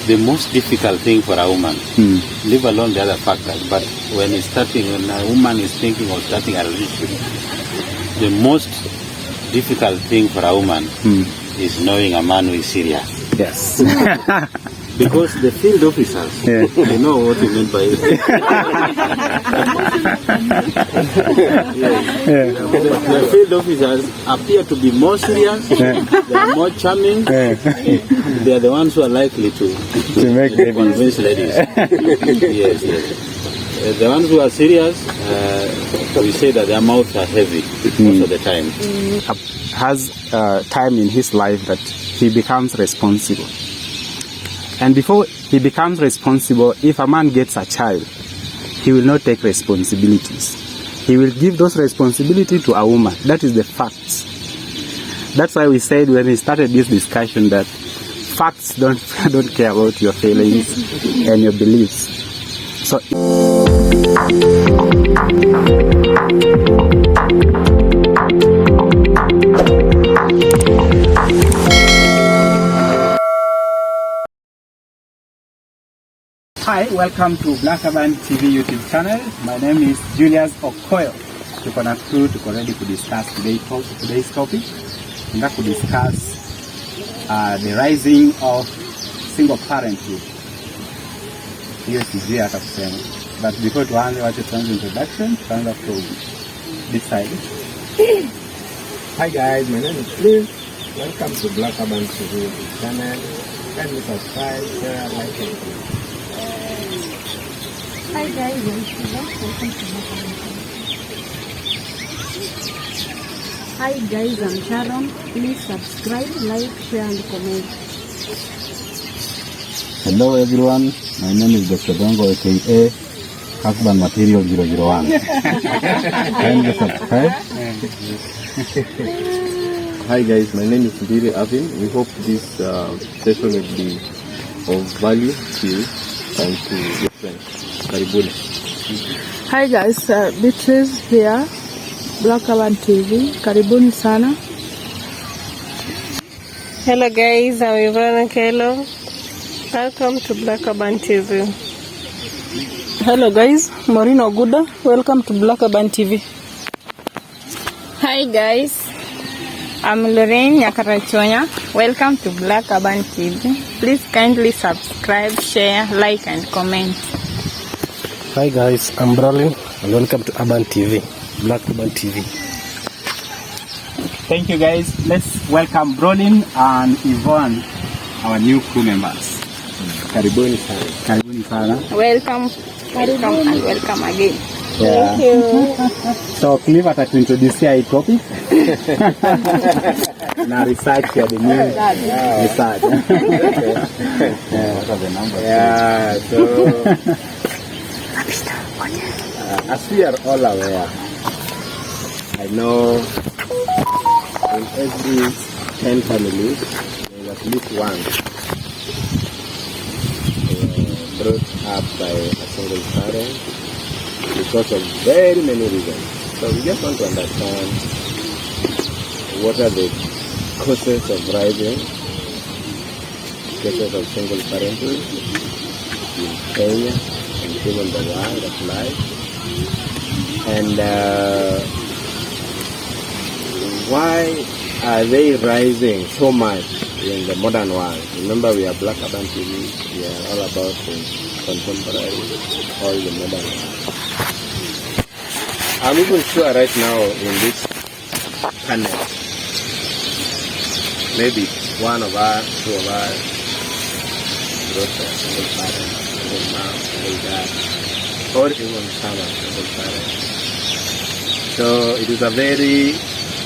the most difficult thing for a woman, leave alone the other factors, but when a woman is thinking of starting a relationship, the most difficult thing for a woman is knowing a man who is serious. Yes. Because the field officers, they know what you mean by it. The field officers appear to be more serious, they are more charming, they are the ones who are likely to make convince ladies. Yes. The ones who are serious, we say that their mouths are heavy most of the time. Has time in his life that he becomes responsible. And before he becomes responsible, if a man gets a child, he will not take responsibilities. He will give those responsibilities to a woman. That is the facts. That's why we said when we started this discussion that facts don't care about your feelings and your beliefs. So hi, welcome to Black Urban TV YouTube channel. My name is Julius Okoyo. Tuko na crew, tuko ready to discuss today's topic. Tunataka discuss the rising of single parenthood. Hiyo sijui hata kusema. But before tuanze, wacha tuanze introduction. Tuanza from this side. Hi guys, my name is Chris. Welcome to Black Urban TV YouTube channel. Kindly subscribe, share, like, and comment. Hi guys, I'm Shiva. Welcome to my channel. Hi guys, I'm Sharon. Please subscribe, like, share and comment. Hello everyone, my name is Dr. Dongo aka Husband Material 001. Kindly subscribe. Hi guys, my name is Ndiri Avin. We hope this session will be of value to you and to your friends. Karibuni. Hi guys, Beatrice here, Black Urban TV. Karibuni sana. Hello guys, I'm Ivana Kelo. Welcome to Black Urban TV. Hello guys, Maureen Oguda. Welcome to Black Urban TV. Hi guys, I'm Lorraine Nyakarachonya. Welcome to Black Urban TV. Please kindly subscribe, share, like and comment. Hi guys, I'm Brolin and welcome to Urban TV, Black Urban TV. Thank you guys. Let's welcome Brolin and Yvonne, our new crew members. Karibuni sana. Karibuni sana. Welcome and welcome again. Yeah. Thank you. So Cliff atatuintroduce hii topic. Na research ya the new research. What are the numbers? Yeah, so as we are all aware, I know in every 10 families there is at least one brought up by a single parent because of very many reasons. So we just want to understand what are the causes of rising cases of single parenthood in Kenya and even the world at large, and why are they rising so much in the modern world? Remember, we are Black Urban TV. We are all about the contemporary, all the modern world. I'm even sure right now in this panel, maybe one of us, two of us, brought a single parent, single mom, single dad, or even some are single parents. So it is a very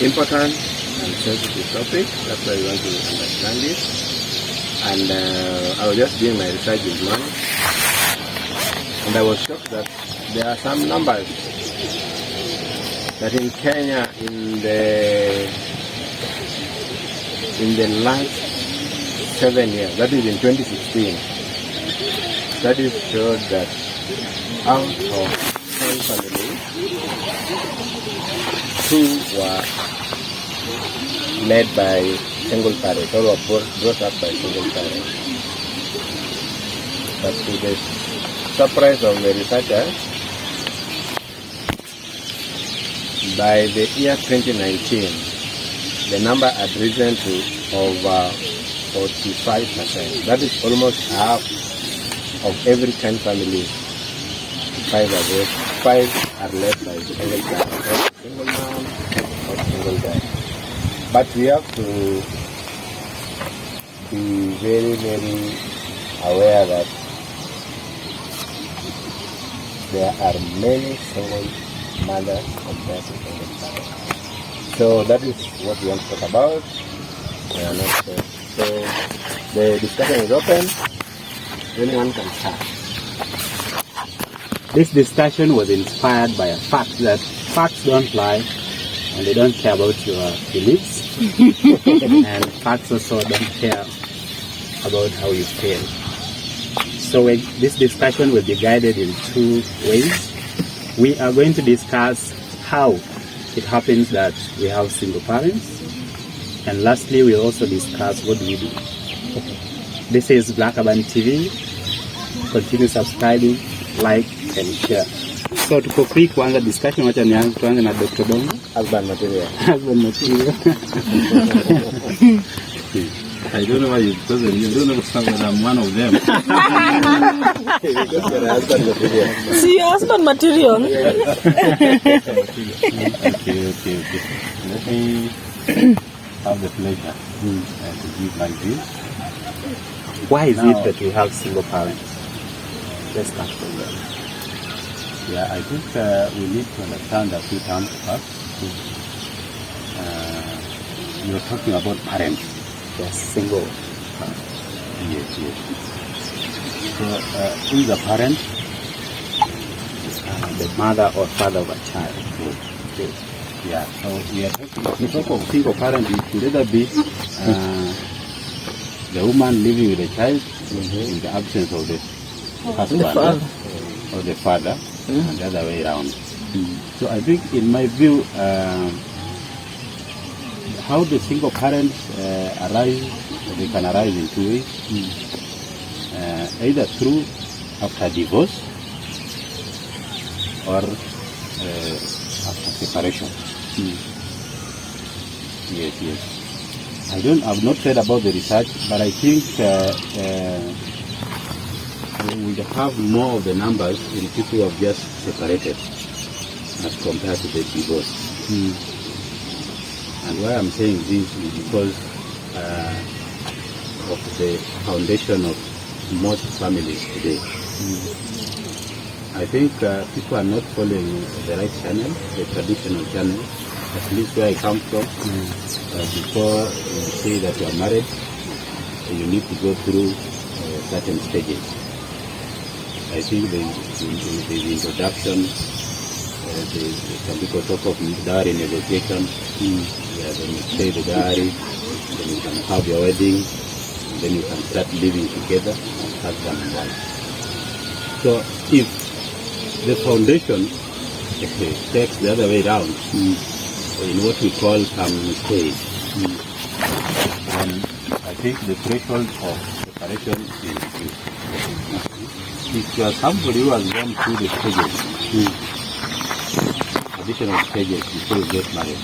important and sensitive topic. That's why we want to understand it. And I was just doing my research this morning, and I was shocked that there are some numbers that in Kenya in the last 7 years, that is in 2016, studies showed that out of 10 families, 2 were led by single parents or were brought up by single parents. But to the surprise of the researchers, by the year 2019, the number had risen to over 45%. That is almost half of every 10 families. 5 are there. 5 are led by single child, or single mom, or single dad. But we have to be very, very aware that there are many single mothers compared to single fathers. So that is what we want to talk about. We are not sure. So the discussion is open. Anyone can start. This discussion was inspired by a fact that facts don't lie and they don't care about your beliefs. And facts also don't care about how you feel. So this discussion will be guided in 2 ways. We are going to discuss how it happens that we have single parents. And lastly, we'll also discuss what we do. This is Black Urban TV. Continue subscribing, like, and share. So tuko free kuanza discussion, wacha tuanze na Dr. Dongo. Urban material. Urban material. I don't know why you doesn't. You don't know something. I'm one of them. See your husband material. Okay. Let me have the pleasure to give my view. Why is Now- it that we have single parents? Let's start from there. Yeah, I think we need to understand a few terms first. You're talking about parents. Yes, single. Yes. So, who is a parent? The mother or father of a child. Okay. Yeah. So we are talking. If we talk of single parent, it could either be the woman living with the child in the absence of the husband or the father, and the other way around. So I think, in my view, how the single parents arise, they can arise in 2 ways. Either through after divorce or after separation. Yes. I've not read about the research, but I think we will have more of the numbers in people who have just separated as compared to the divorce. And why I'm saying this is because of the foundation of most families today. I think people are not following the right channel, the traditional channel, at least where I come from. Before you say that you are married, you need to go through certain stages. I think the introduction, some people talk of dowry negotiation. Then you pay the dowry, then you can have your wedding, and then you can start living together as husband and wife. So if the foundation takes the other way around, in what we call some stage, and I think the threshold of separation is increased. If you are somebody who has gone through the stages, additional stages before you get married,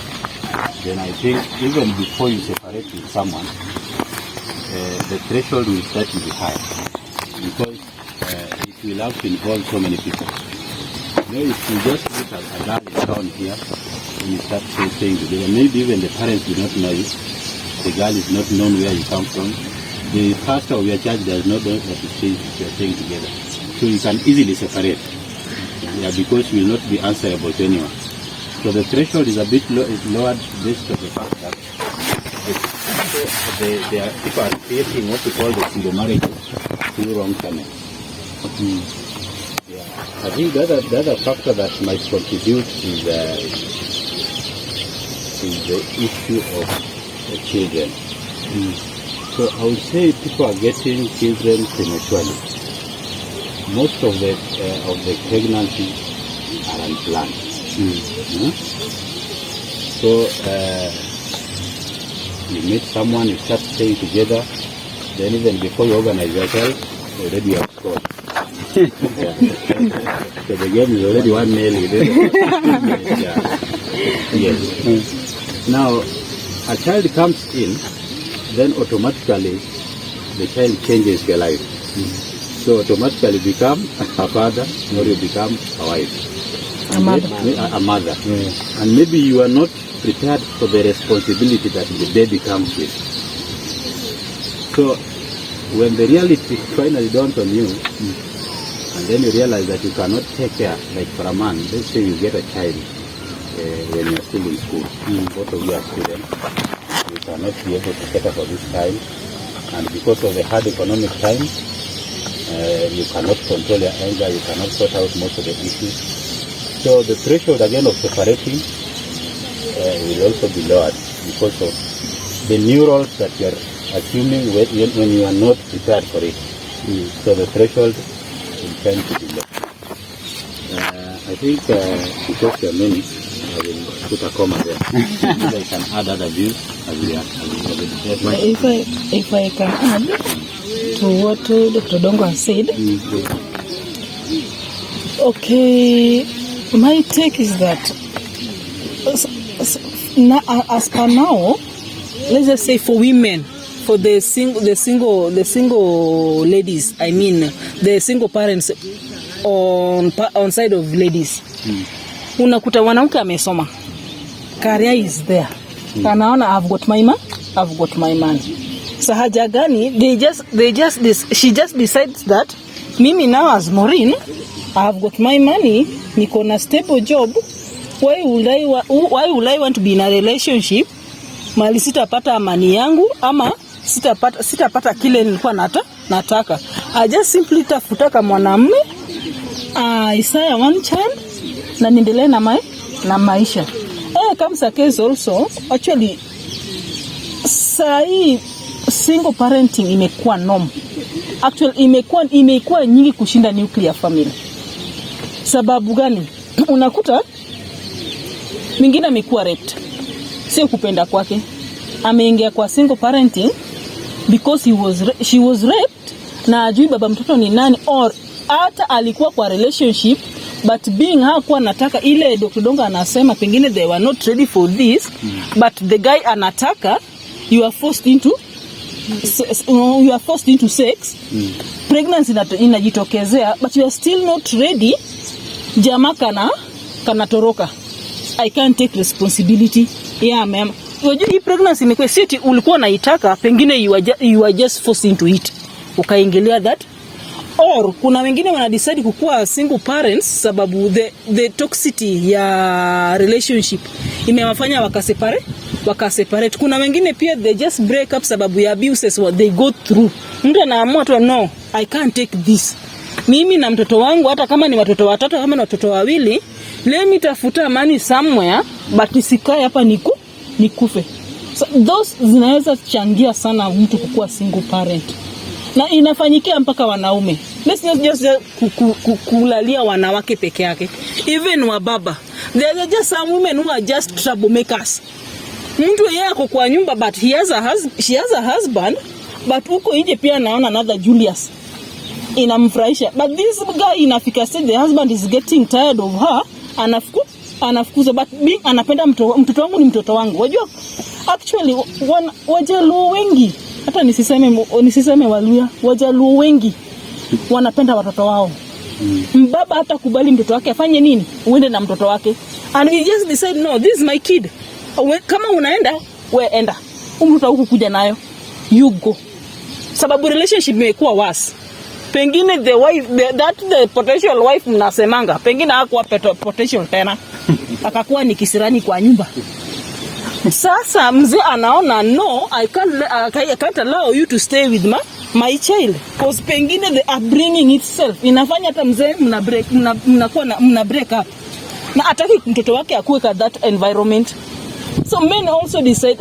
then I think even before you separate with someone, the threshold will start to be high, because it will have to involve so many people. You know, if you just look at a large town here, when you start staying together, maybe even the parents do not know you, the girl is not known where you come from, the pastor of your church does not know that you are staying together. So you can easily separate, because you will not be answerable to anyone. So the threshold is a bit lowered based on the fact that people are creating what we call the single marriage through wrong channels. I think the other factor that might contribute is the issue of the children. So I would say people are getting children prematurely. Most of the pregnancies are unplanned. So you meet someone, you start staying together, then even before you organize yourself, already have scored. Yeah. So the game is already 1-0. Yeah. Yes. Now, a child comes in, then automatically the child changes your life. So automatically become a father, or you become a wife. A mother. And maybe you are not prepared for the responsibility that the baby comes with. So when the reality finally dawns on you, and then you realize that you cannot take care, like for a man, let's say you get a child when you're still in school, both of you are students, you cannot be able to cater for this child, and because of the hard economic times, you cannot control your anger, you cannot sort out most of the issues. So the threshold again of separating will also be lowered because of the new roles that you are assuming when you are not prepared for it. So the threshold will tend to be low. I think because there are many, I will put a comma there. I can add other views as we are. If I can add to what Dr. Dongo has said. Okay, my take is that as per now, let's just say for women, for the single ladies, I mean the single parents on side of ladies, unakuta mwanamke amesoma, career is there, anaona I've got my money. So haja gani, she just decides that mimi now as Maureen, I've got my money, niko na stable job, why would I want to be in a relationship mali sitapata amani yangu ama sitapata kile nilikuwa nataka. I just simply tafuta mwanamume, Isaiah one child, na niendelee na maisha. Comes a case also, actually sai single parenting imekuwa norm. Actually imekuwa nyingi kushinda nuclear family. Sababu gani? Unakuta mwingine amekuwa raped, sio kupenda kwake, ameingia kwa single parenting because she was raped na ajui baba mtoto ni nani, or hata alikuwa kwa relationship but being hakuwa nataka ile Dr. Donga anasema pengine they were not ready for this, but the guy anataka, you are forced into sex, pregnancy inajitokezea, but you are still not ready. Jamaa kana toroka, I can't take responsibility. Yeah ma'am, unajua hii pregnancy imekuwa siti ulikuwa unaitaka, pengine you are just forced into it, ukaingilia that. Or kuna wengine wana decide kukuwa single parents sababu the toxicity ya relationship imewafanya wakaseparate. Kuna wengine pia they just break up sababu ya abuses what they go through. Mtu anaamua tu, no, I can't take this. Mimi na mtoto wangu, hata kama ni watoto watatu kama ni watoto wawili, let me tafuta money somewhere, but sikae hapa nikufe. So those zinaweza changia sana mtu kukuwa single parent. Na inafanyikia mpaka wanaume. Let's not just kulalia wanawake peke yake. Even wababa. There are just some women who are just troublemakers. Mtu yeye ako kwa nyumba but she has a husband, but huko nje pia naona another Julius. Inamfurahisha. But this guy inafika stage the husband is getting tired of her, anafukuza, but being anapenda mtoto wangu ni mtoto wangu. Wajua actually Wajaluo wengi, hata nisiseme Waluya, Wajaluo wengi wanapenda watoto wao. Mbaba hata kubali mtoto wake afanye nini, uende na mtoto wake, and we just decide no, this is my kid. Kama unaenda we enda, mtoto huku kuja nayo, you go. Sababu relationship imekuwa worse. Pengine the wife, the potential wife mnasemanga, pengine hakuwa potential tena, akakuwa ni kisirani kwa nyumba. Sasa mzee anaona no, I can't allow you to stay with my child, because pengine the upbringing itself inafanya hata mzee mna break up, na hataki mtoto wake akuwe kwa that environment. So men also decide,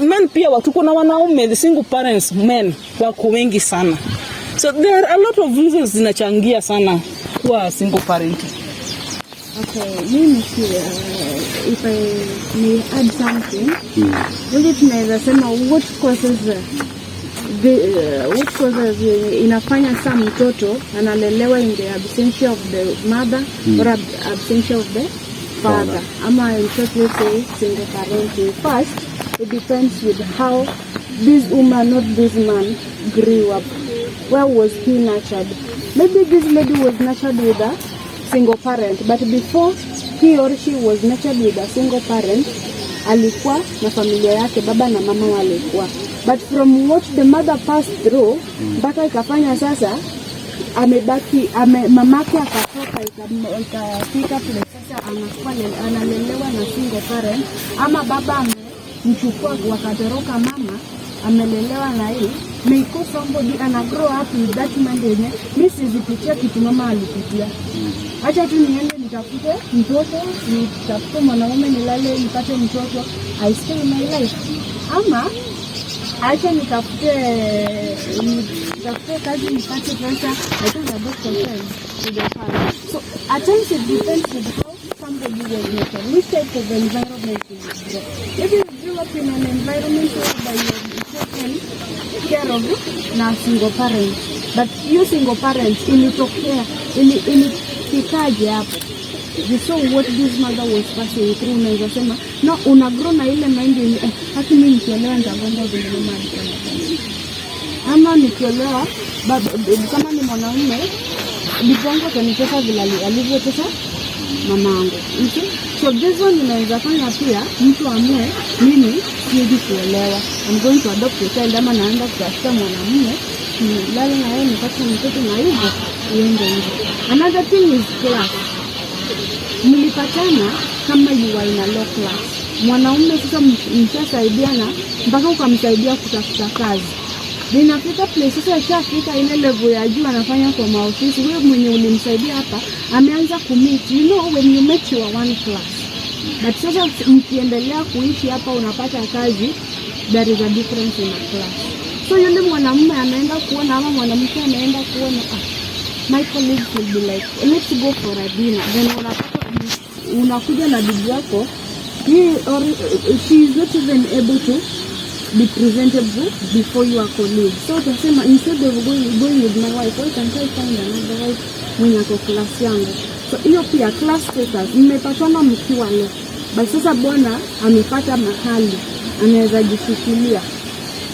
men pia watu kuna wanaume, the single parents men wako wengi sana. So there are a lot of reasons zinachangia sana kwa single parenting. Okay, mimi if I may add something, tunaweza sema what causes what causes inafanya saa mtoto analelewa in the absence of the mother or absence of the father. Ama in short, let's say single parenting. First, it depends with how this woman or this man grew up. Where was he nurtured? Maybe this lady was nurtured with a single parent, but before he or she was nurtured with a single parent, alikuwa na familia yake, baba na mama walikuwa. But from what the mother passed through, mpaka ikafanya sasa amebaki mamake akatoka ikafika pale sasa anakuwa analelewa na single parent, ama baba amemchukua wakatoroka mama amelelewa na hii. Because somebody ana grow up with that man yenye mimi sizipitia kitu mama alipitia. Acha tu niende nitafute mtoto, nitafute mwanaume nilale nipate mtoto, I stay my life. Ama acha nitafute kazi nipate pesa, I don't have that to the family. So at times it depends on how somebody was nurtured. Which type of environment is there? If you grew up in an environment where you are taken care of na single parent, but you single parent ilitokea ilifikaje hapo? You saw what this mother was passing through, unaweza sema no, una grow na ile mind ni haki mimi nikiolewa nitagonga vile mama alifanya. Ama nikiolewa kama ni mwanaume bipongo kanitesa vile alivyotesa mamangu. So this one inaweza fanya pia mtu amue mimi siwezi kuolewa, I'm going to adopt a child, ama naenda kutafuta mwanamume nilale na yeye nipate mtoto na hivyo uende hivyo. Another thing is class. Mlipatana kama you are in a low class. Mwanaume sasa mshasaidiana mpaka ukamsaidia kutafuta kazi. Ninafika place sasa ishafika ile level ya juu anafanya kwa maofisi. Wewe mwenye ulimsaidia hapa ameanza kumit. You know when you met you are one class. But sasa mkiendelea kuishi hapa unapata kazi, there is a difference in a class. So yule mwanamume anaenda kuona ama mwanamke anaenda kuona my colleagues will be like, let's go for a dinner. Then unakuja na bibi yako, she is not even able to be presentable before your colleague. So utasema instead of going with my wife, why can't I find another wife mwenye ako class yangu? So hiyo pia class status, mmepatana mkiwa leo. Basi sasa bwana amepata mahali, anaweza jishikilia.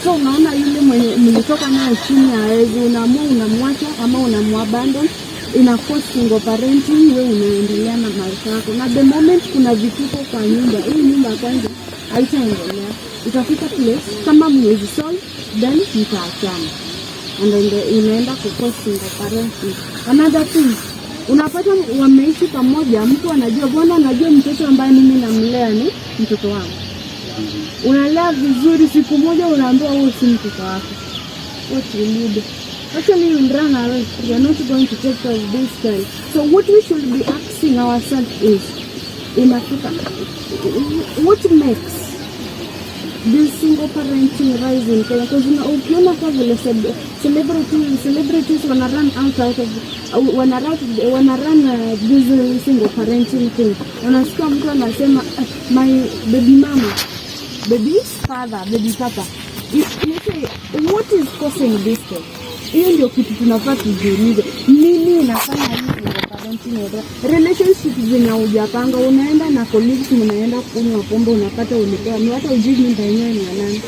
So unaona yule mwenye mlitoka naye chini hawezi, unaamua unamwacha ama unamwabandon, inakuwa single parenting, wewe unaendelea na maisha yako. Na the moment kuna vituko kwa nyumba, hii nyumba kwanza haitaendelea. Itafika place kama mwezi solve, then mtaachana. And then inaenda kukuwa single parenting. Another thing, unapata wameishi pamoja, mtu anajua bwana anajua mtoto ambaye mimi namlea ni mtoto wangu. Unalea vizuri, siku moja unaambiwa wewe si mtoto wako. What will you do? Actually you'll run away. You are not going to take care of this child. So what we should be asking ourselves is, in Africa, what makes this single parenting rise in Kenya? Because ukiona kwa vile celebrities wanna run this single parenting thing. Unasikia mtu anasema my baby mama, baby father, baby papa. You say, what is causing this thing? Hiyo ndio kitu tunafaa tujiulize. Nini inafanya hii single parenting? Relationship zinahujapanga, unaenda na colleagues, mnaenda kunywa pombe, unapata ulipewa, ni hata ujui nyumba yenyewe ni nani.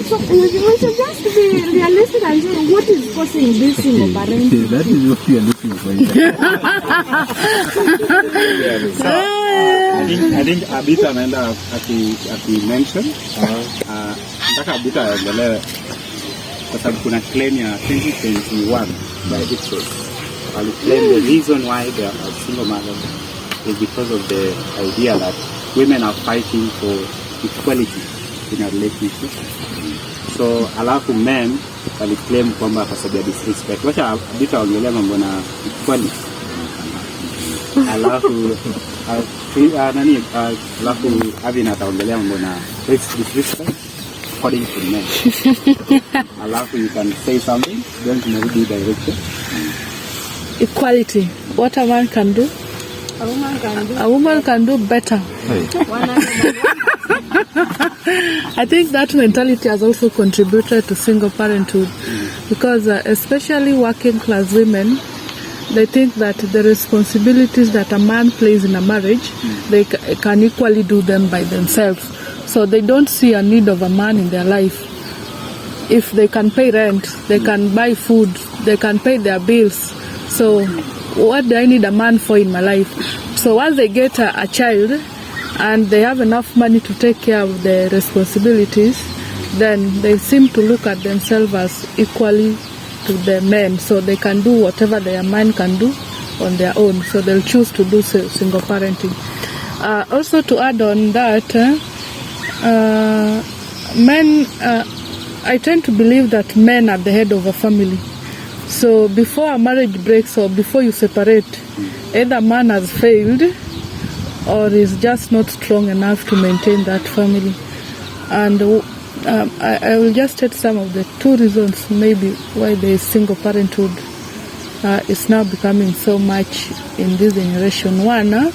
So we should just be realistic and say what is causing this single parenting? That is what you are looking for. I think Abita anaenda aki-mention. Nataka Abita aendelee kwa sababu kuna claim ya 2021 by Ipsos. I'll claim the reason why they are single mothers is because of the idea that women are fighting for equality in a relationship. So alafu men waliclaim kwamba kwa sababu ya disrespect. Wacha Abita ongelea mambo na equality. Alafu alafu Avina ataongelea mambo na disrespect according to men. Alafu you can say something, then tunarudi direction. Equality. What a man can do, A woman can do better. I think that mentality has also contributed to single parenthood because especially working class women, they think that the responsibilities that a man plays in a marriage, they can equally do them by themselves. So they don't see a need of a man in their life. If they can pay rent, they can buy food, they can pay their bills. So what do I need a man for in my life? So once they get a child and they have enough money to take care of the responsibilities, then they seem to look at themselves as equally to the men, so they can do whatever their man can do on their own. So they'll choose to do single parenting. Also to add on that, men, I tend to believe that men are the head of a family. So before a marriage breaks or before you separate, either man has failed or is just not strong enough to maintain that family. And I will just state some of the two reasons maybe why the single parenthood is now becoming so much in this generation. One,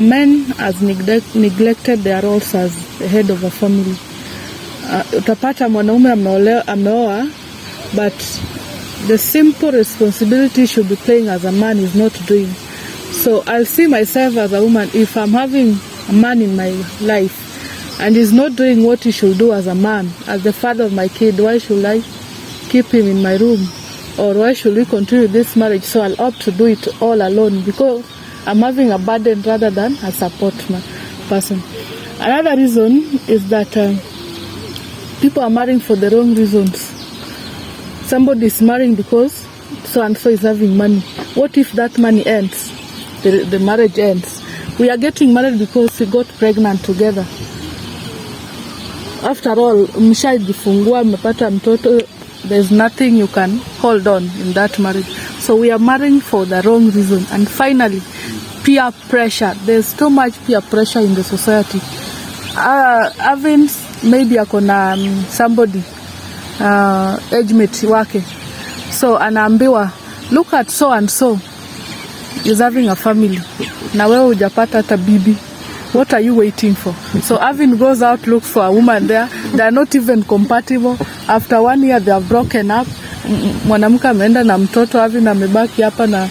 men has neglected their roles as the head of a family. Utapata mwanaume ameoa, but the simple responsibility should be playing as a man is not doing. So I'll see myself as a woman, if I'm having a man in my life and he's not doing what he should do as a man, as the father of my kid, why should I keep him in my room? Or why should we continue this marriage? So I'll opt to do it all alone because I'm having a burden rather than a support person. Another reason is that people are marrying for the wrong reasons. Somebody is marrying because so and so is having money. What if that money ends? The marriage ends. We are getting married because we got pregnant together. After all, mshajifungua, mmepata mtoto, there's nothing you can hold on in that marriage. So we are marrying for the wrong reason. And finally, peer pressure. There's too much peer pressure in the society. Having maybe akona somebody age mate wake, so anaambiwa look at so and so is having a family, na wewe hujapata hata bibi, what are you waiting for? So Avin goes out, looks for a woman there, they are not even compatible. After 1 year they have broken up. Mwanamke ameenda na mtoto, Avin amebaki hapa na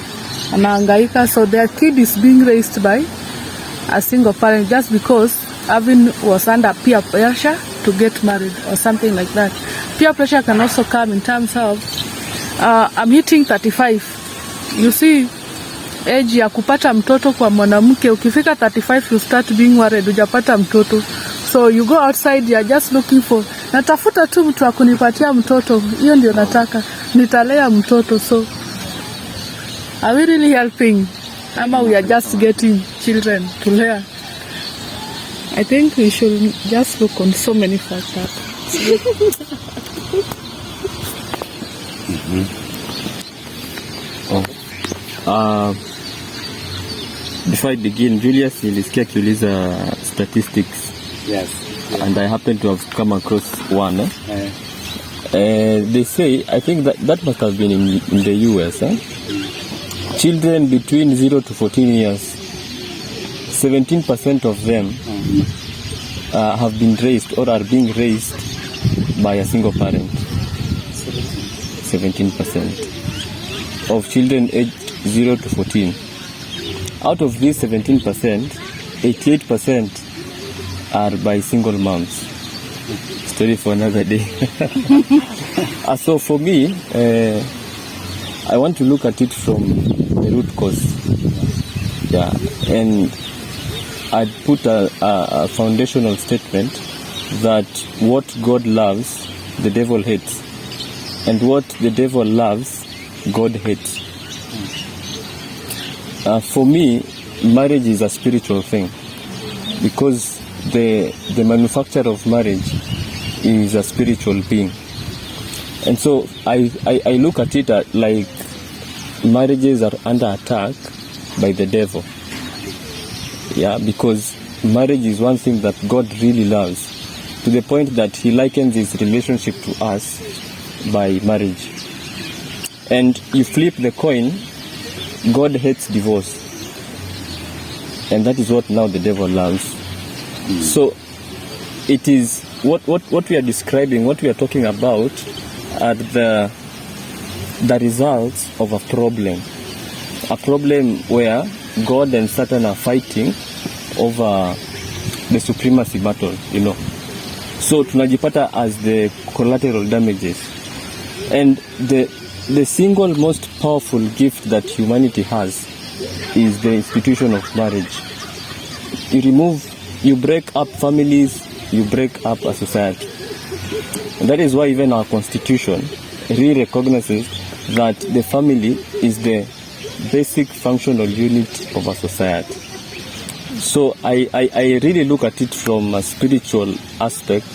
anahangaika. So their kid is being raised by a single parent just because Avin was under peer pressure to get married or something like that. Peer pressure can also come in terms of I'm hitting 35. You see, age ya kupata mtoto kwa mwanamke, ukifika 35 you start being worried hujapata mtoto. So you go outside, you are just looking for, natafuta tu mtu akunipatia mtoto, hiyo ndio nataka, nitalea mtoto. So are we really helping? Ama we are just getting children to lea? I think we should just look on so many factors. Before I begin, Julius nilisikia akiuliza statistics. Yes. And I happen to have come across one. They say, I think that must have been in the US. Children between 0 to 14 years, 17% of them have been raised or are being raised by a single parent. 17% of children aged 0 to 14. Out of these 17%, 88% are by single moms. Story for another day. So for me, I want to look at it from the root cause. Yeah, and I'd put a foundational statement that what God loves, the devil hates. And what the devil loves, God hates. For me, marriage is a spiritual thing because the manufacturer of marriage is a spiritual being. And so I look at it like marriages are under attack by the devil. Yeah, because marriage is one thing that God really loves, to the point that he likens his relationship to us by marriage. And you flip the coin, God hates divorce. and that is what now the devil loves. So it is what we are describing, what we are talking about, are the results of a problem where God and Satan are fighting over the supremacy battle, you know. So tunajipata as the collateral damages, and the single most powerful gift that humanity has is the institution of marriage. You break up families, you break up a society. And that is why even our constitution really recognizes that the family is the basic functional unit of a society. So I really look at it from a spiritual aspect,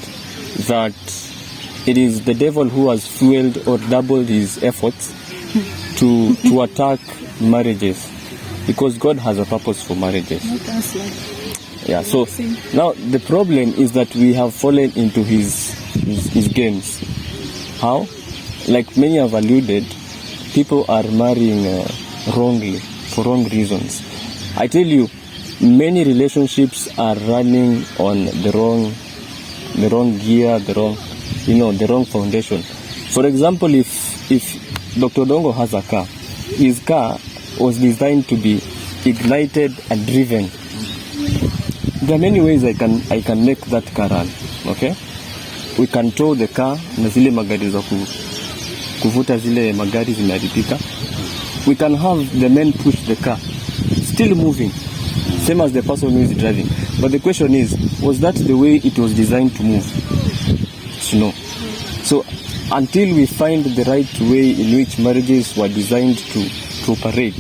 that it is the devil who has fueled or doubled his efforts to attack marriages, because God has a purpose for marriages. Yeah, so now the problem is that we have fallen into his games. How? Like many have alluded, people are marrying wrongly, for wrong reasons. I tell you, many relationships are running on the wrong gear, the wrong foundation. For example, if Dr. Dongo has a car, his car was designed to be ignited and driven. There are many ways I can make that car run. Okay, we can tow the car na zile magari za kuvuta zile magari zimeharibika. We can have the men push the car, still moving, same as the person who is driving. But the question is, was that the way it was designed to move? No. So until we find the right way in which marriages were designed to operate,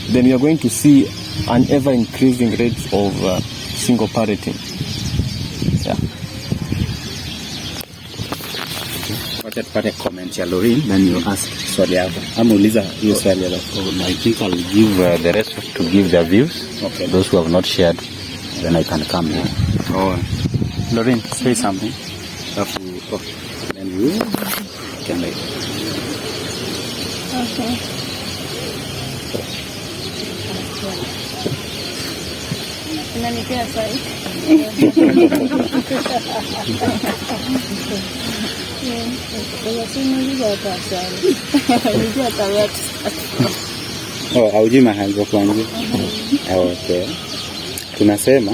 then we are going to see an ever increasing rate of single parenting. Yeah. Wacha tupate comment ya Lorraine, then you ask swali yako. Ama uliza hiyo swali yako. I think I'll give the rest to give their views. Okay. Those who have not shared, then I can come here. Oh, Lorraine, say something. Then you can make. Okay. Unanipea swali? Haujui mahali pa kuanzia. Okay. Tunasema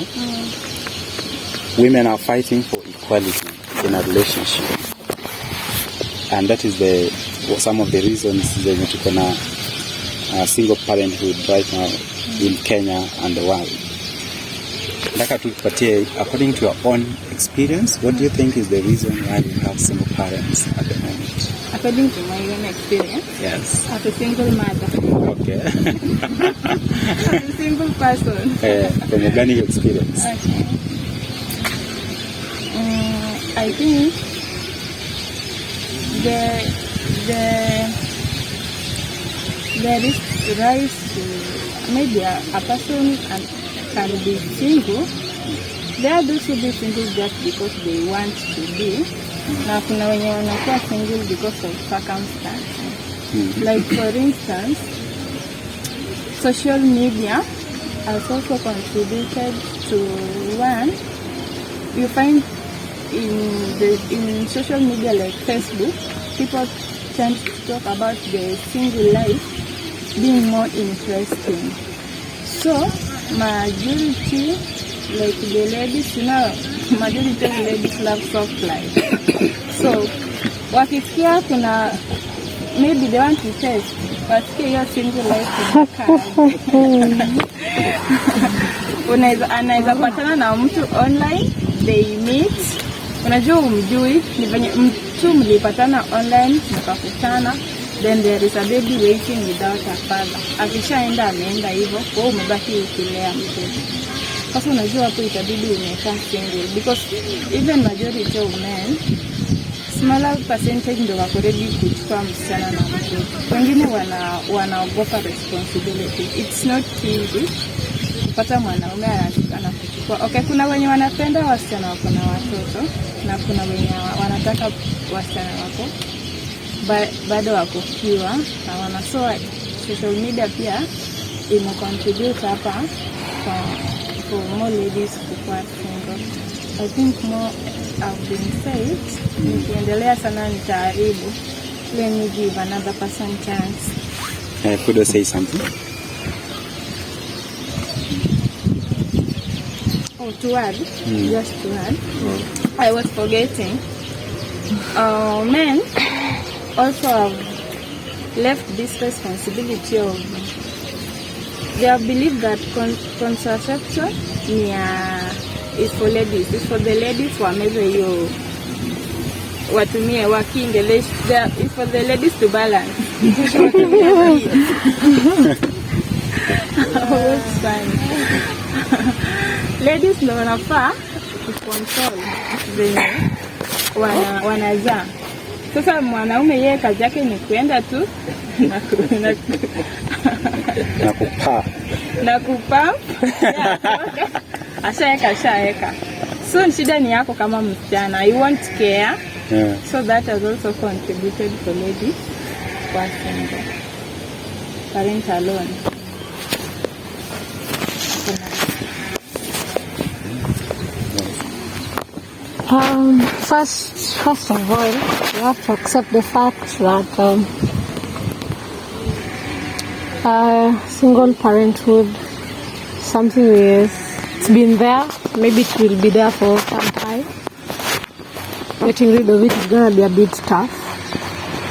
women are fighting for equality in a relationship, and that is some of the reasons zenye tuko na single parenthood right now in Kenya and the world. Nataka tupatie, according to your own experience, what do you think is the reason why we have single parents at the moment? According to my own experience, Yes. as a single mother, Okay. as a single person. From organic experience. Okay. I think there is rise to maybe a person can be single. There are those who be single just because they want to be. Na kuna wenye wanakuwa single because of circumstances. Like for instance, social media has also contributed to one. You find in social media like Facebook, people tend to talk about the single life being more interesting. So majority, like the ladies, majority of ladies love soft life. So wakisikia kuna maybe they want to test, wasikia hiyo single life anaweza patana na mtu online, they meet. Unajua umjui, ni venye mtu mlipatana online, mkakutana, then there is a baby waiting without a father. Akishaenda ameenda hivyo, wewe umebaki ukilea mtoto. Sasa unajua hapo itabidi umekaa single, because even majority of men, smaller percentage ndio wako ready kuchukua msichana na mtoto. Wengine wanaogopa responsibility. It's not easy kupata mwanaume anataka kuchukua. Okay, kuna wenye wanapenda wasichana wako na watoto, na kuna wenye wanataka wasichana wako bado wako kiwa na wanasoa. Social media pia ime contribute hapa kwa for more ladies kukuwa single. I think more have been said. Nikiendelea sana nitaharibu. Let me give another person chance. Could you say something? Oh, to add, just to add, I was forgetting. Men also have left this responsibility of, they have believed that contraception is for ladies. It's for the ladies who are maybe you watumie wakienglish. It's for the ladies to balance. What's fine. Ladies ndio wanafaa control zenye wanazaa. Sasa mwanaume yeye kazi yake ni kuenda tu na kupa ashaeka. So shida ni yako kama msichana. You won't care. Yeah. So that has also contributed for ladies who are single. Parent alone. First of all, you have to accept the fact that single parenthood, something it's been there, maybe it will be there for some time. Getting rid of it is gonna be a bit tough.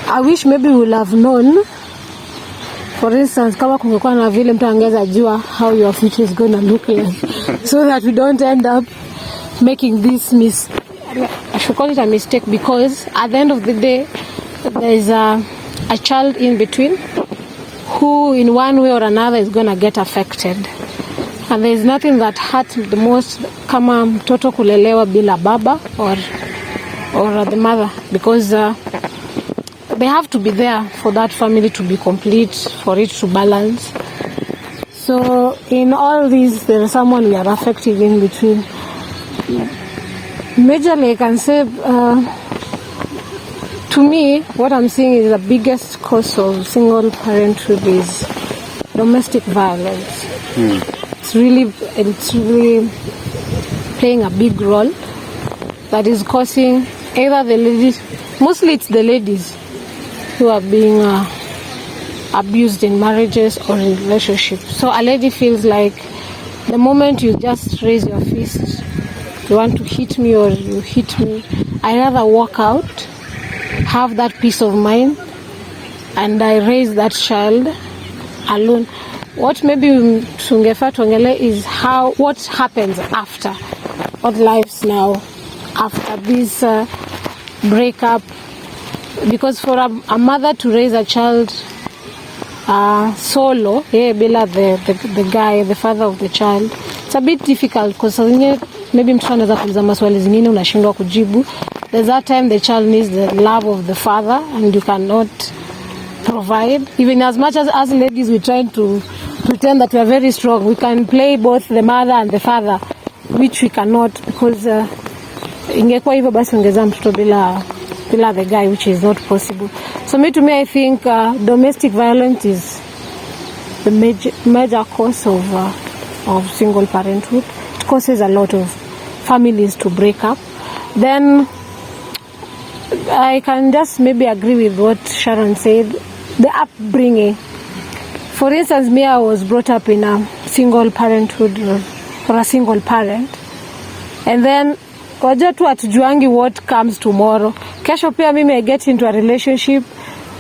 I wish maybe we would have known. For instance, kama kungekuwa na vile mtu angeza jua how your future is gonna look like, so that we don't end up making this I should call it a mistake, because at the end of the day there is a child in between who in one way or another is gonna get affected, and there is nothing that hurts the most kama mtoto kulelewa bila baba or the mother, because they have to be there for that family to be complete, for it to balance. So in all these, there is someone we are affecting in between. Majorly, I can say, to me, what I'm seeing is the biggest cause of single parenthood is domestic violence. It's really playing a big role that is causing either the ladies, mostly it's the ladies who are being abused in marriages or in relationships. So a lady feels like the moment you just raise your fist, you want to hit me or you hit me, I rather walk out, have that peace of mind, and I raise that child alone. What maybe tungefaa tuongele is what happens after, what lives now after this breakup, because for a mother to raise a child solo, bila the guy, the father of the child, it's a bit difficult, because maybe mtu anaweza kuuliza maswali zingine unashindwa kujibu. There's that time the child needs the love of the father and you cannot provide. Even as much as ladies we try to pretend that we are very strong, we can play both the mother and the father, which we cannot, because ingekuwa hivyo basi ungezaa mtoto bila the guy, which is not possible. So to me I think domestic violence is the major cause of single parenthood. It causes a lot of families to break up. Then I can just maybe agree with what Sharon said, the upbringing. For instance, me, I was brought up in a single parenthood or a single parent, and then wajua tu hatujuangi what comes tomorrow. Kesho pia mimi I get into a relationship,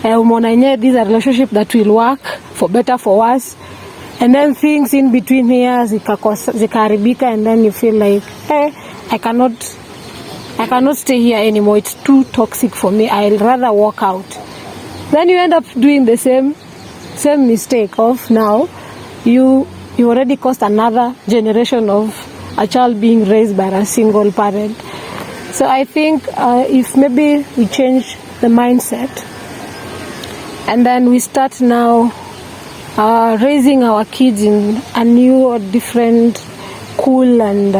umeona yenyewe this is a relationship that will work for better for worse, and then things in between here zikaharibika, and then you feel like I cannot stay here anymore, it's too toxic for me, I'll rather walk out. Then you end up doing the same mistake of now you already caused another generation of a child being raised by a single parent. So I think if maybe we change the mindset and then we start now raising our kids in a new or different, cool and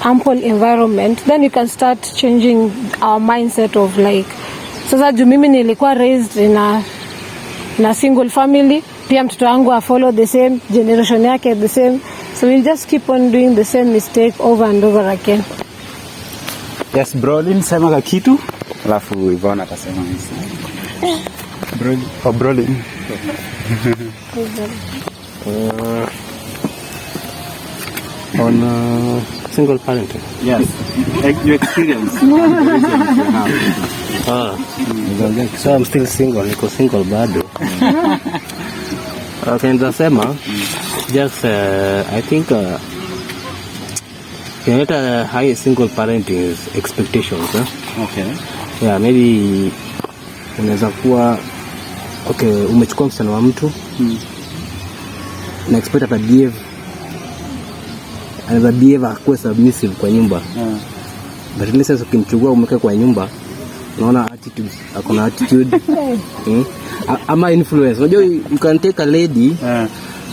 ample environment, then you can start changing our mindset of like, sasa juu mimi nilikuwa raised in a single family, pia mtoto wangu follow the same generation yake, the same. So we'll just keep on doing the same mistake over and over again. Yes, Brolin, sema ka kitu. Alafu Ivona atasema nisi. Brolin. On single parenting. Yes. Your experience. So I'm still single, niko single bado. Okay, nitasema just I think high single parenting is expectations. Okay. Yeah, maybe unaweza kuwa okay, umechukua msichana wa mtu na expect anaweza behave akuwe submissive kwa nyumba. But ile sasa ukimchukua umweke kwa nyumba unaona attitude, akona attitude. Ama influence. Unajua you can take a lady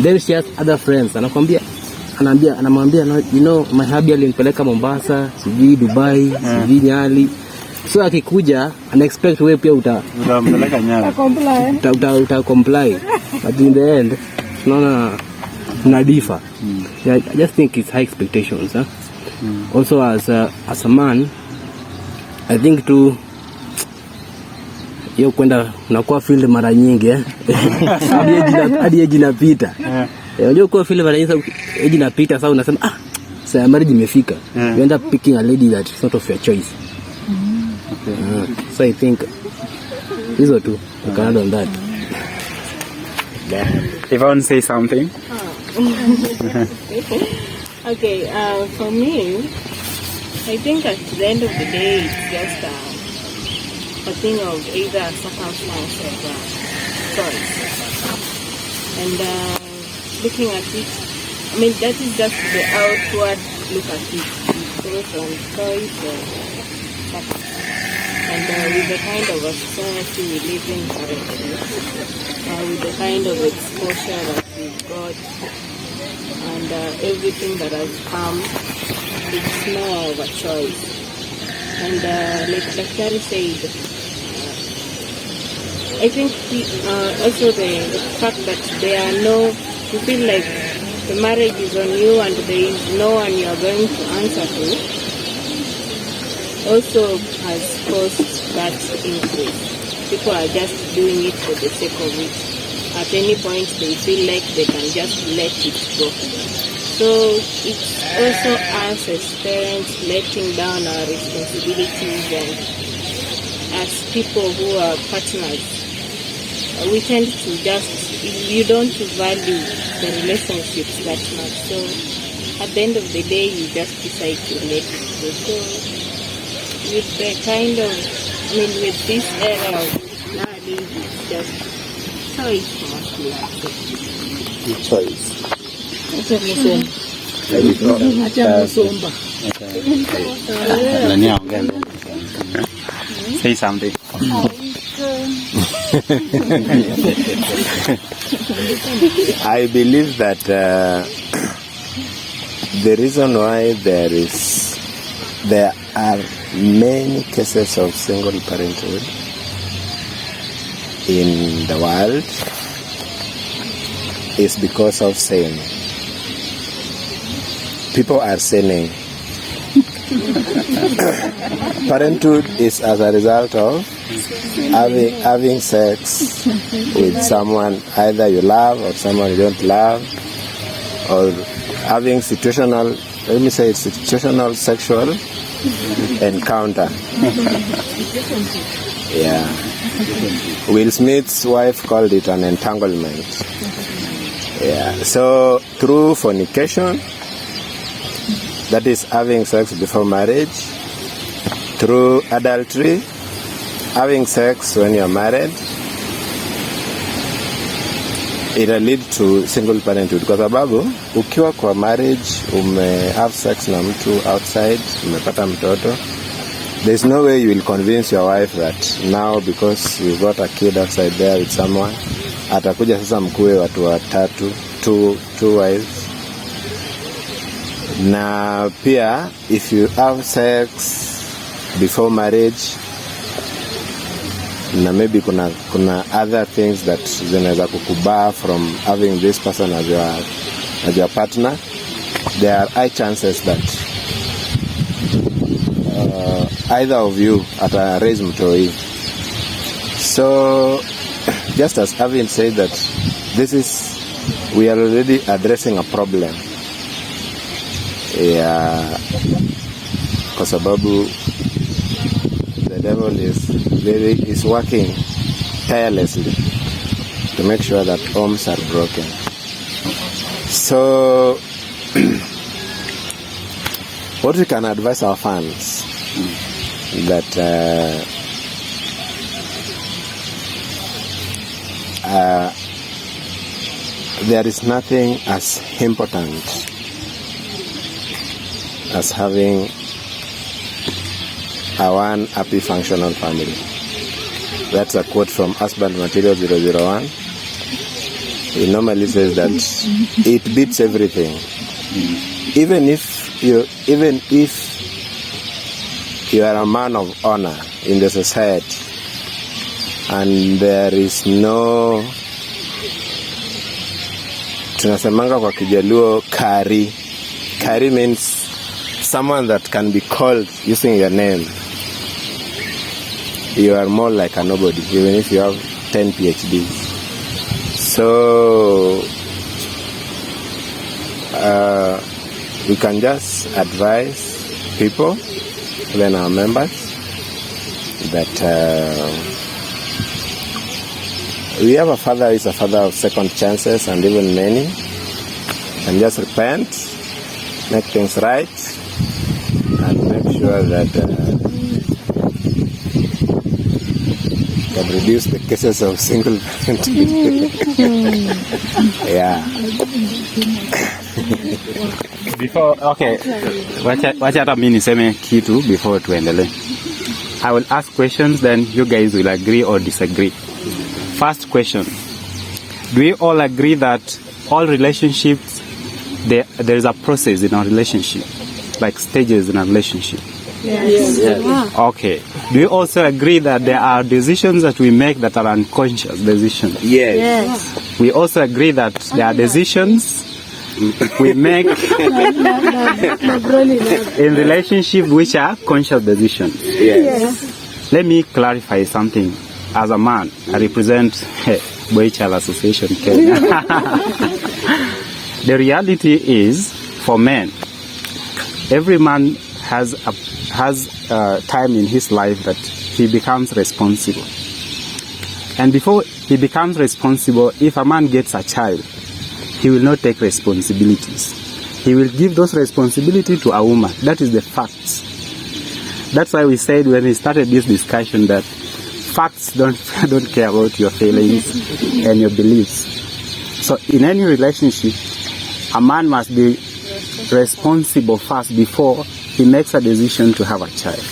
then she has other friends. Anamwambia you know my hubby alinipeleka Mombasa, sijui Dubai, sijui Nyali. So akikuja ana expect wewe pia utampeleka Nyali. Uta comply. But in the end unaona na differ. Yeah, I just think it's high expectations. Also as a man, I think to hiyo kwenda unakuwa field mara nyingi hadi age inapita. Unajua kwa field mara nyingi age inapita, sasa unasema sasa marriage imefika. You end up picking a lady that is not of your choice. So I think hizo tu ukanda on that. Yvonne, say something. Okay, for me, I think at the end of the day, it's just a thing of either circumstance or choice. And looking at it, I mean, that is just the outward look at it. It's based on choice or circumstance. And with the kind of a society we live in currently, with the kind of exposure that we've got, and everything that has come, it's more of a choice. And like Daktari said, I think also the fact that there are you feel like the marriage is on you and there is no one you are going to answer to, also has caused that increase. People are just doing it for the sake of it. At any point they feel like they can just let it go. So it's also us as parents letting down our responsibilities, and as people who are partners, we tend to you don't value the relationships that much. So at the end of the day, you just decide to let it go. So with the kind of, with this era of nowadays, it's just choice mostly. Choice. Say something. I believe that the reason why there are many cases of single parenthood in the world is because of sin. People are sinning. Parenthood is as a result of having sex with someone either you love or someone you don't love, or having situational sexual encounter. Yeah. Will Smith's wife called it an entanglement. Yeah. So through fornication, that is having sex before marriage, through adultery, having sex when you're married, it'll lead to single parenthood. Kwa sababu ukiwa kwa marriage have sex na mtu outside, umepata mtoto, there's no way you will convince your wife that now because you got a kid outside there with someone, atakuja sasa mkuwe watu watatu, two wives. Na pia if you have sex before marriage, na maybe kuna other things that zinaweza kukubar from having this person as your partner, there are high chances that either of you ata raise mtoi. So just as Avin said that we are already addressing a problem. Yeah, kwa sababu the devil is working tirelessly to make sure that homes are broken. So what we can advise our fans that there is nothing as important as having a one happy functional family. That's a quote from Husband Material 001. He normally says that it beats everything. Even if you are a man of honor in the society and there is no, tunasemanga kwa Kijaluo kari. Kari means someone that can be called using your name. You are more like a nobody, even if you have 10 PhDs. So we can just advise people, even our members, that we have a father who is a father of second chances and even many, and just repent, make things right, and make sure that can reduce the cases of single parenting. Yeah. Before, okay, wacha hata mimi niseme kitu before tuendelee. I will ask questions, then you guys will agree or disagree. First question: do we all agree that all relationships, there is a process in our relationship, like stages in a relationship? Yes. Okay. Do you also agree that there are decisions that we make that are unconscious decisions? Yes. We also agree that there are decisions we make in relationship which are conscious decisions. Yes. Let me clarify something. As a man, I represent Boy Child Association Kenya. The reality is, for men, every man has a time in his life that he becomes responsible. And before he becomes responsible, if a man gets a child, he will not take responsibilities. He will give those responsibilities to a woman. That is the facts. That's why we said when we started this discussion that facts don't care about your feelings and your beliefs. So in any relationship, a man must be responsible first before he makes a decision to have a child.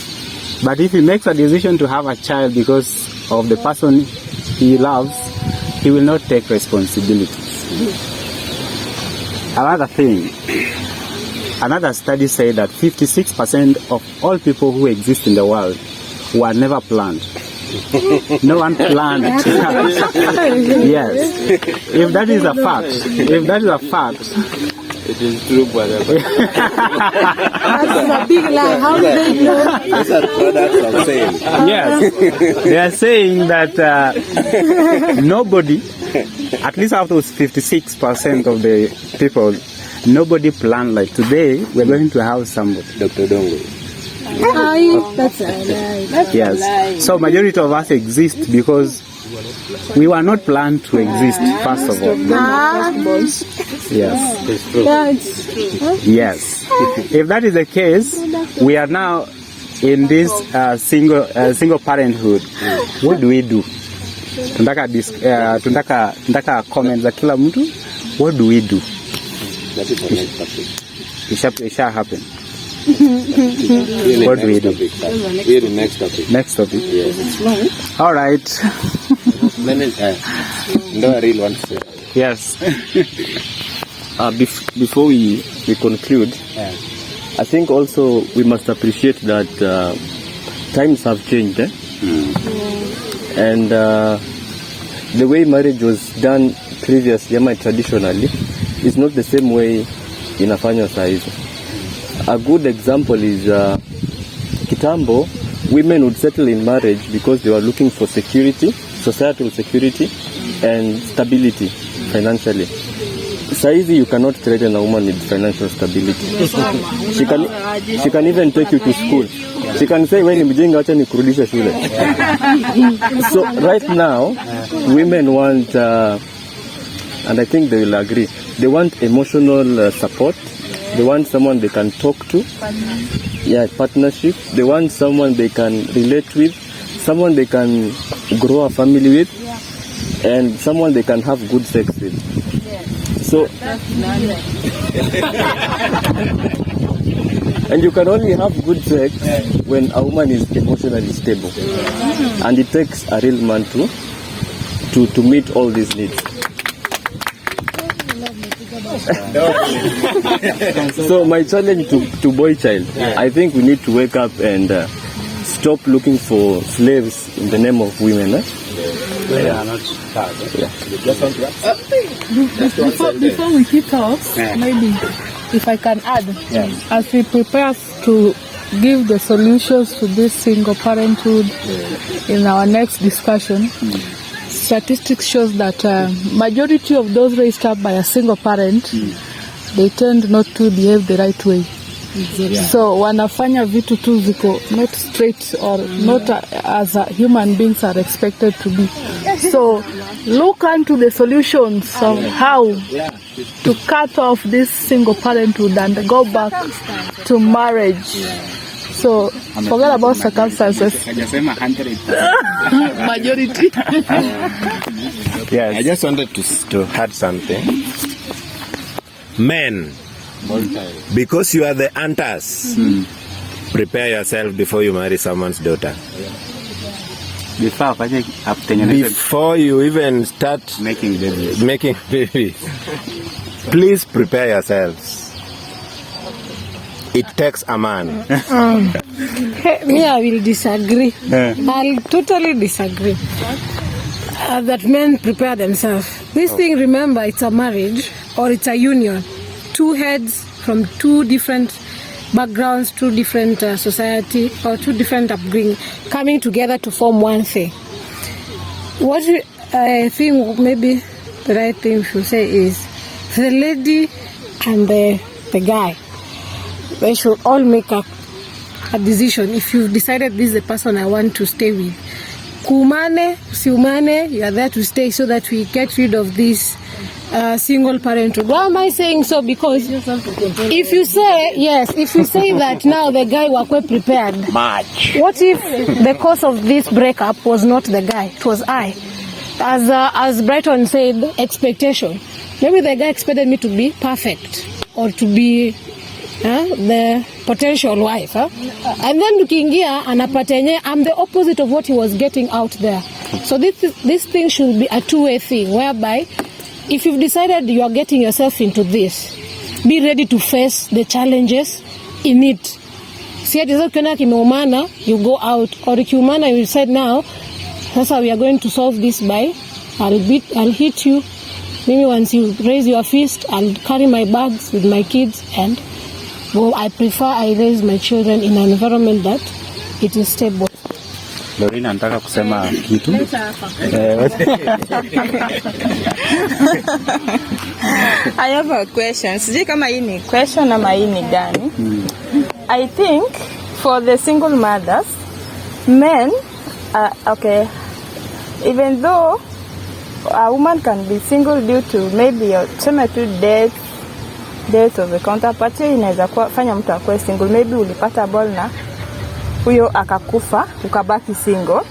But if he makes a decision to have a child because of the person he loves, he will not take responsibilities. Another thing, another study said that 56% of all people who exist in the world were never planned. No one planned. Yes. If that is a fact, It is true, whatever. That's a big lie. How do they know? These are products of sale. yes, they are saying that nobody, at least out of 56% of the people, nobody planned like today we're going to have somebody. Dr. Dongo. That's a lie. Yes. So majority of us exist because we were not planned to exist, first of all. Yes. It's true. Yes. If that is the case, we are now in this single parenthood. What do we do? Tunataka comments za kila mtu. What do we do? That is the next topic. It shall happen. Really What do we do? Really next topic. Next topic. Yes. All right. No, I really want to say. Yes. Before we conclude, I think also we must appreciate that times have changed. And the way marriage was done previously, traditionally, is not the same way inafanywa saa hizi. A good example is kitambo women would settle in marriage because they were looking for security, societal security and stability financially. Saizi you cannot threaten a woman with financial stability. She can even take you to school. She can say, when mjinga acha nikurudisha shule. So right now women want and I think they will agree, they want emotional support. They want someone they can talk to. Yeah, partnership. They want someone they can relate with, someone they can grow a family with, and someone they can have good sex with. So, and you can only have good sex when a woman is emotionally stable, and it takes a real man to meet all these needs. So my challenge to boy child, I think we need to wake up and stop looking for slaves in the name of women. Before we keep talks, maybe if I can add, as we prepare to give the solutions to this single parenthood in our next discussion, statistics shows that majority of those raised up by a single parent, they tend not to behave the right way. So wanafanya vitu tu ziko not straight or not as human beings are expected to be. So look into the solutions of how to cut off this single parenthood and go back to marriage. So forget about circumstances. Majority. Yes. I just wanted to add something. Men, because you are the hunters, prepare yourself before you marry someone's daughter. Before you even start making babies, please prepare yourselves. It takes a man. Me, I will disagree. I'll totally disagree. That men prepare themselves. This thing, remember, it's a marriage or it's a union. Two heads from two different backgrounds, two different society or two different upbringing coming together to form one thing. What I think maybe the right thing we should say is the lady and the guy, they should all make a decision. If you've decided this is the person I want to stay with, kumane, siumane, you are there to stay so that we get rid of this single parenthood. Why am I saying so? Because if you say that now the guy was prepared, what if the cause of this breakup was not the guy, it was I? As Brighton said, expectation. Maybe the guy expected me to be perfect or to be the potential wife. And then tukiingia anapata yenyewe, I'm the opposite of what he was getting out there. So this thing should be a two-way thing, whereby if you've decided you are getting yourself into this, be ready to face the challenges in it. See, it is okay kimeumana, you go out, or kiumana you decide now, that's how we are going to solve this by, I'll hit you. Maybe once you raise your fist, I'll carry my bags with my kids and go. I prefer I raise my children in an environment that it is stable. Lorina anataka kusema kitu. I have a question. Sijui kama hii ni question ama hii ni gani. I think for the single mothers, men, okay, even though a woman can be single due to maybe tuseme tu death of a counterpart, inaweza fanya mtu akue single. Maybe ulipata ball na huyo akakufa ukabaki single.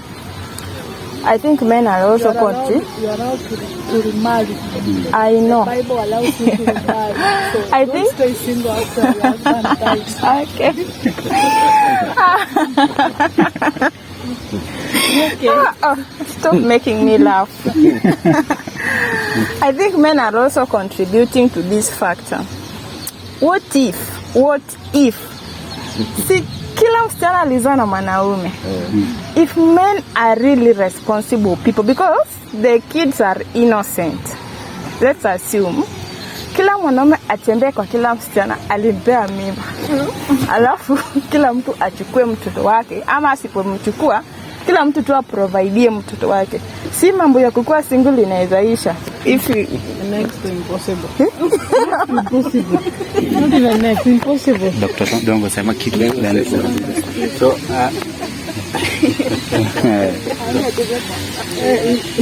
I think men are also you are allowed to remarry. I know. The Bible allows you to remarry. So I don't think stay single after your husband dies. Okay. Stop making me laugh. I think men are also contributing to this factor. What if see, kila msichana alizwa na mwanaume. If men are really responsible people, because the kids are innocent, let's assume kila mwanaume atembee kwa kila msichana alimpea mimba. Alafu kila mtu achukue mtoto wake, ama asipomchukua kila mtu tu aprovidie mtoto wake. Si mambo ya kukua single inawezaisha. If you... next to impossible. Impossible. Not even next, impossible. Dr. Dongo sema kitu gani? So,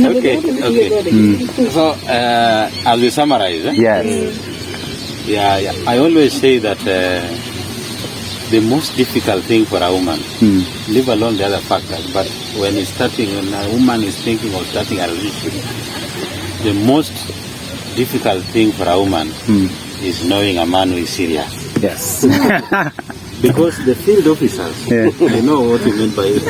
okay. So, as we summarize, Yes. Yeah, I always say that the most difficult thing for a woman, leave alone the other factors, but when a woman is thinking of starting a relationship, the most difficult thing for a woman is knowing a man who is serious. Yes. Because the field officers, they know what you mean by it.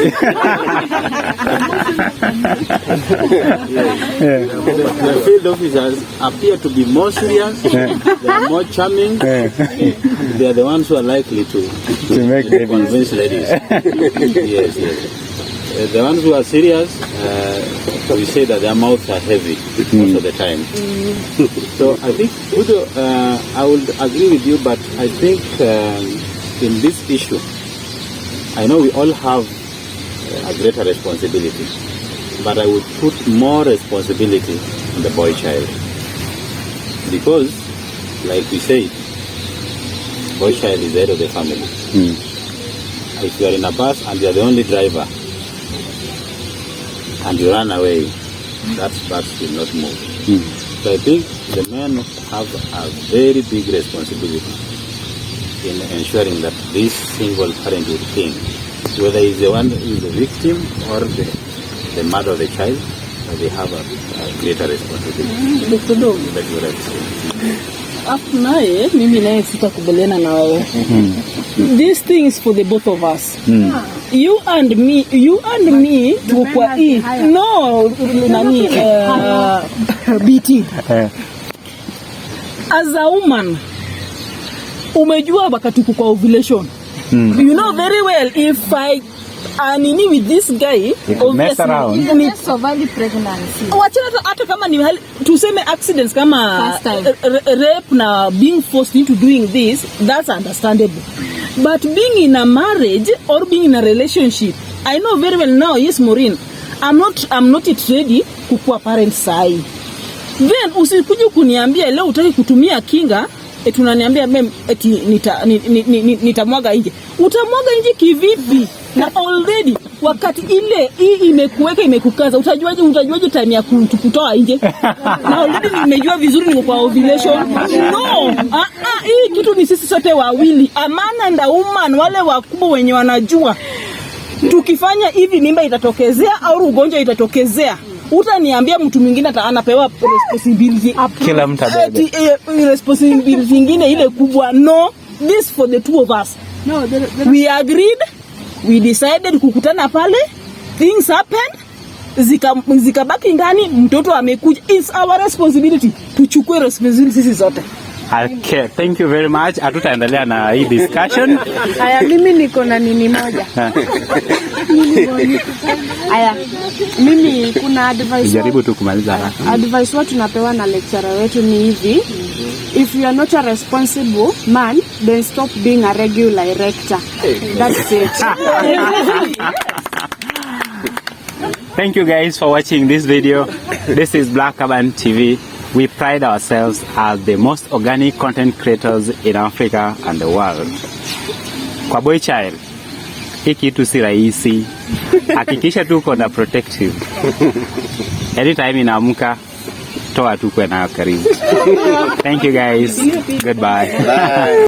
The field officers appear to be more serious, they are more charming, they are the ones who are likely to make convince ladies. Yes. The ones who are serious, we say that their mouths are heavy most of the time. So I think, I would agree with you, but I think in this issue, I know we all have a greater responsibility, but I would put more responsibility on the boy child. Because, like we say, boy child is the head of the family. If you are in a bus and you are the only driver, and you run away, that bus will not move. So I think the men have a very big responsibility in ensuring that this single parenthood thing, whether it's the one who is the victim or the mother of the child, they have a greater responsibility. That's what I say. Hapo naye mimi naye sitakubaliana na wewe. This thing is for the both of us. You and me tuko kwa hii. No, nani BT. As a woman, umejua wakati tuko kwa ovulation. You know very well if I anini with this guy, mess around. It's of early pregnancy. Wachana hata kama ni tuseme accidents kama rape na being forced into doing this, that's understandable. But being in a marriage or being in a relationship, I know very well now, yes Maureen, I'm not yet ready kukua parent sai. Then usikuje kuniambia leo utaki kutumia kinga, unaniambia mem eti nitamwaga nje. Utamwaga nje kivipi? Na already wakati ile hii imekuweka imekukaza, utajuaje time ya kutoa nje? Na already nimejua vizuri niko kwa ovulation. No, hii kitu ni sisi sote wawili, a man and a woman, wale wakubwa wenye wanajua. Tukifanya hivi mimba itatokezea au ugonjwa itatokezea. Utaniambia mtu mwingine anapewa responsibility. Kila mtu abebe. Responsibility nyingine ile kubwa. No, this for the two of us. No, we agreed, we decided kukutana pale, things happen, zikabaki ndani, mtoto amekuja. It's our responsibility. Tuchukue responsibility sisi zote. Okay, thank you very much. Hatutaendelea na hii discussion. Aya, mimi niko na nini moja. Aya, mimi kuna advice. Jaribu tu kumaliza haraka. Advice watu tunapewa na lecturer wetu ni hivi. If you are not a responsible man, then stop being a regular erector. That's it. Thank you guys for watching this video. This is Black Urban TV. We pride ourselves as the most organic content creators in Africa and the world. Kwa boy child, hii kitu si rahisi. Hakikisha tuko na protective. Anytime inaamka, toa tu kwa na karibu. Thank you guys. Goodbye. Bye.